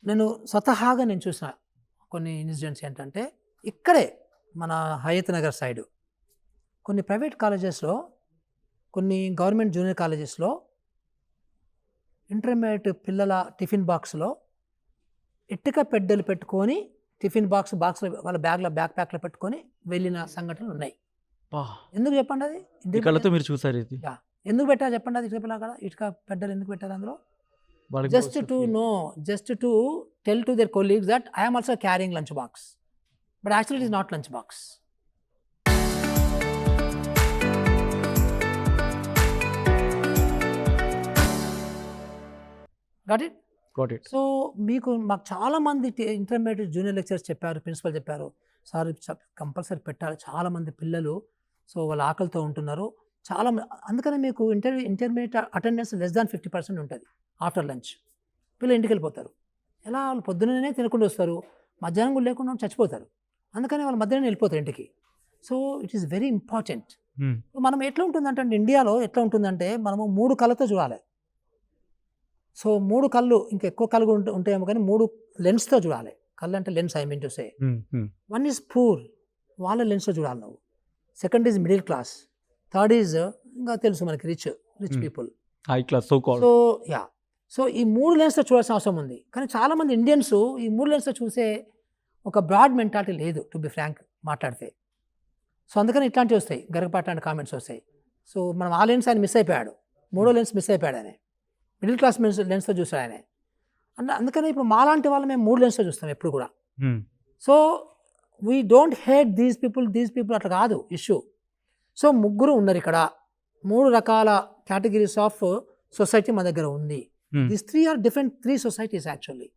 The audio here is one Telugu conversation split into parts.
నేను స్వతహాగా నేను చూసిన కొన్ని ఇన్సిడెంట్స్ ఏంటంటే ఇక్కడే మన హయత్ నగర్ సైడు కొన్ని ప్రైవేట్ కాలేజెస్లో, కొన్ని గవర్నమెంట్ జూనియర్ కాలేజెస్లో ఇంటర్మీడియట్ పిల్లల టిఫిన్ బాక్స్లో ఇటుక పెడ్డలు పెట్టుకొని టిఫిన్ బాక్స్లో వాళ్ళ బ్యాక్ ప్యాక్లో పెట్టుకొని వెళ్ళిన సంఘటనలు ఉన్నాయి. ఎందుకు చెప్పండి అది? కళ్ళతో మీరు చూసారు ఇది? ఎందుకు పెట్టారు చెప్పండి? అది ఇటుక అక్కడ ఇటుక పెడ్డలు ఎందుకు పెట్టారు అందులో? just to tell to their colleagues that I am also carrying lunch box, but actually it is not lunch box. Got it? So మాకు చాలా మంది ఇంటర్మీడియట్ జూనియర్ లెక్చరర్స్ చెప్పారు, ప్రిన్సిపల్ చెప్పారు, సార్ కంపల్సరీ పెట్టాలి, చాలా మంది పిల్లలు సో వాళ్ళ ఆకలితో ఉంటున్నారు చాలా. అందుకని మీకు ఇంటర్మీడియట్ అటెండెన్స్ లెస్ దాన్ 50% ఉంటుంది ఆఫ్టర్ లంచ్. పిల్లలు ఇంటికి వెళ్ళిపోతారు. ఎలా? వాళ్ళు పొద్దున్ననే తినకుండా వస్తారు, మధ్యాహ్నం కూడా లేకుండా చచ్చిపోతారు. అందుకని వాళ్ళు మధ్యాహ్నం వెళ్ళిపోతారు ఇంటికి. So it is very important. మనం ఎట్లా ఉంటుందంటే ఇండియాలో ఎట్లా ఉంటుందంటే మనము 3 కళ్ళతో చూడాలి. సో 3 కళ్ళు, ఇంకా ఎక్కువ కళ్ళు ఉంటాయేమో కానీ 3 లెన్స్తో చూడాలి. కళ్ళు అంటే lens, I mean to say. 1 is poor, వాళ్ళ లెన్స్తో చూడాలి నువ్వు. 2nd is middle class, 3rd is ఇంకా తెలుసు మనకి rich people, high class. So ఈ 3 లెన్స్తో చూడాల్సిన అవసరం ఉంది. కానీ చాలామంది ఇండియన్స్ ఈ 3 లెన్స్తో చూసే ఒక బ్రాడ్ మెంటాలిటీ లేదు, టు బి ఫ్రాంక్ మాట్లాడితే. సో అందుకని ఇట్లాంటివి వస్తాయి, గరగపాటు లాంటి కామెంట్స్ వస్తాయి. సో మనం ఆ లెన్స్ ఆయన మిస్ అయిపోయాడు, 3వ లెన్స్ మిస్ అయిపోయాడు ఆయన, మిడిల్ క్లాస్ లెన్స్తో చూసాడు ఆయన. అందుకని ఇప్పుడు మాలాంటి వాళ్ళు మేము 3 లెన్స్తో చూస్తాం ఎప్పుడు కూడా. So we don't hate these people అట్లా కాదు ఇష్యూ. సో 3 ఉన్నారు ఇక్కడ, 3 రకాల కేటగిరీస్ ఆఫ్ సొసైటీ మన దగ్గర ఉంది. These 3 are different 3 societies actually.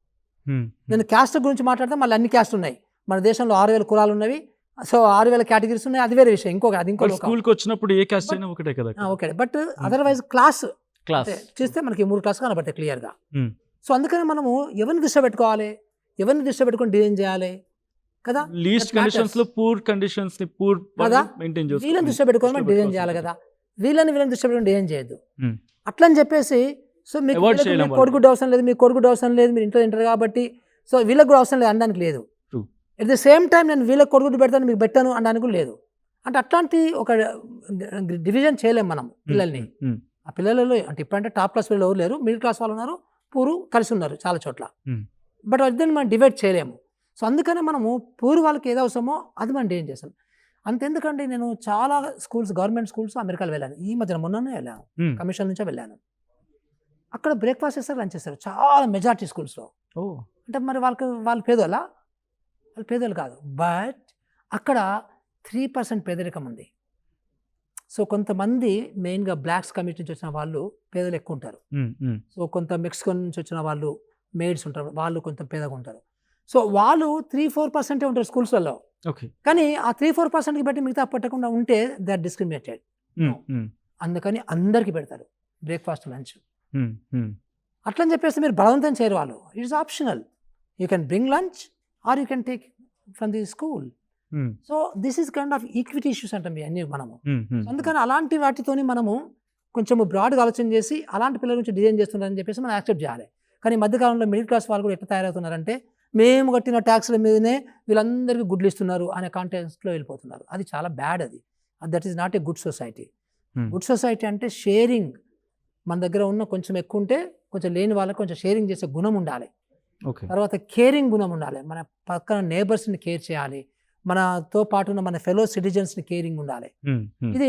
నేను క్యాస్ట్ గురించి మాట్లాడితే మళ్ళీ అన్ని క్యాస్ట్ ఉన్నాయి మన దేశంలో, 6,000 కులాలు ఉన్నవి. సో 6,000 కేటగిరీస్ ఉన్నాయి, అది వేరే విషయం. అది ఇంకో స్కూల్కి వచ్చినప్పుడు ఏ క్యాస్ట్ అయినా ఒకటే కదా. ఓకే, బట్ అదర్వైజ్ క్లాస్ చేస్తే మనకి 3 క్లాస్ కనబడతాయి క్లియర్గా. సో అందుకని మనము ఎవరిని దృష్టి పెట్టుకోవాలి, ఎవరిని దృష్టి పెట్టుకొని డిజైన్ చేయాలి కదా. లీస్ట్ కండిషన్స్ లో పూర్ కండిషన్స్ ని పూర్ కదా, వీళ్ళని దృష్టి పెట్టుకొని మనం డిజైన్ చేయాలి కదా. వీళ్ళని దృష్టి పెట్టుకొని డిజైన్ చేయొద్దు. అట్లని చెప్పేసి సో మీకు కొడుకు అవసరం లేదు, మీ కొడుకు అవసరం లేదు, మీరు ఇంట్లో తింటారు కాబట్టి సో వీళ్ళకి కూడా అవసరం లేదు అనడానికి లేదు. ఎట్ ద సేమ్ టైం నేను వీళ్ళకి కొడుకు పెడతాను మీకు పెట్టాను అనడానికి కూడా లేదు. అంటే అట్లాంటి ఒక డివిజన్ చేయలేము మనం పిల్లల్ని. ఆ పిల్లలలో అంటే ఇప్పుడంటే టాప్ క్లాస్ పిల్లలు ఎవరు లేరు, మిడిల్ క్లాస్ వాళ్ళు ఉన్నారు, పూరు కలిసి ఉన్నారు చాలా చోట్ల. బట్ అదని మనం డివైడ్ చేయలేము. సో అందుకనే మనము పూరు వాళ్ళకి ఏదో అవసరమో అది మనం డిజైన్ చేస్తాం. అంతెందుకండి, నేను చాలా స్కూల్స్, గవర్నమెంట్ స్కూల్స్ అమెరికాలో వెళ్ళాను, ఈ మధ్యన మొన్ననే వెళ్ళాను, కమిషన్ నుంచే వెళ్ళాను. అక్కడ బ్రేక్ఫాస్ట్ చేస్తారు, లంచ్ చేస్తారు చాలా మెజారిటీ స్కూల్స్లో. అంటే మరి వాళ్ళు పేదోళ్ళా? వాళ్ళు పేదోళ్ళు కాదు, బట్ అక్కడ 3% పేదరికం ఉంది. సో కొంతమంది మెయిన్గా బ్లాక్స్ కమ్యూనిటీ నుంచి వచ్చిన వాళ్ళు పేదలు ఎక్కువ ఉంటారు. సో కొంత మెక్సికన్ నుంచి వచ్చిన వాళ్ళు మేడ్స్ ఉంటారు, వాళ్ళు కొంత పేదగా ఉంటారు. సో వాళ్ళు 3-4% ఉంటారు స్కూల్స్లలో. కానీ ఆ 3-4%కి బట్టి మిగతా పెట్టకుండా ఉంటే దే ఆర్ డిస్క్రిమినేటెడ్. అందుకని అందరికీ పెడతారు బ్రేక్ఫాస్ట్, లంచ్. అట్లని చెప్పేసి మీరు బలవంతం చేయరు వాళ్ళు. It is optional. You can bring lunch or you can take from the school. So this is kind of equity issues అంటాం అన్నీ మనము. అందుకని అలాంటి వాటితోని మనము కొంచెం బ్రాడ్గా ఆలోచన చేసి అలాంటి పిల్లల నుంచి డిజైన్ చేస్తున్నారని చెప్పేసి మనం యాక్సెప్ట్ చేయాలి. కానీ ఈ మధ్యకాలంలో మిడిల్ క్లాస్ వాళ్ళు కూడా ఎట్లా తయారవుతున్నారంటే మేము కట్టిన ట్యాక్స్ల మీదనే వీళ్ళందరికీ గుడ్లు ఇస్తున్నారు అనే కాంటెక్స్ట్లో వెళ్ళిపోతున్నారు. అది చాలా బ్యాడ్. అది that is not a good society. Good society అంటే షేరింగ్. మన దగ్గర ఉన్న కొంచెం ఎక్కువ ఉంటే కొంచెం లేని వాళ్ళకి కొంచెం షేరింగ్ చేసే గుణం ఉండాలి. తర్వాత కేరింగ్ గుణం ఉండాలి. మన పక్కన నేబర్స్ని కేర్ చేయాలి, మనతో పాటు ఉన్న మన ఫెలో సిటిజన్స్ని కేరింగ్ ఉండాలి. ఇది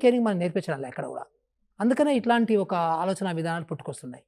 కేరింగ్ మనం నేర్పించాలి ఎక్కడ కూడా. అందుకనే ఇట్లాంటి ఒక ఆలోచన విధానాలు పుట్టుకొస్తున్నాయి.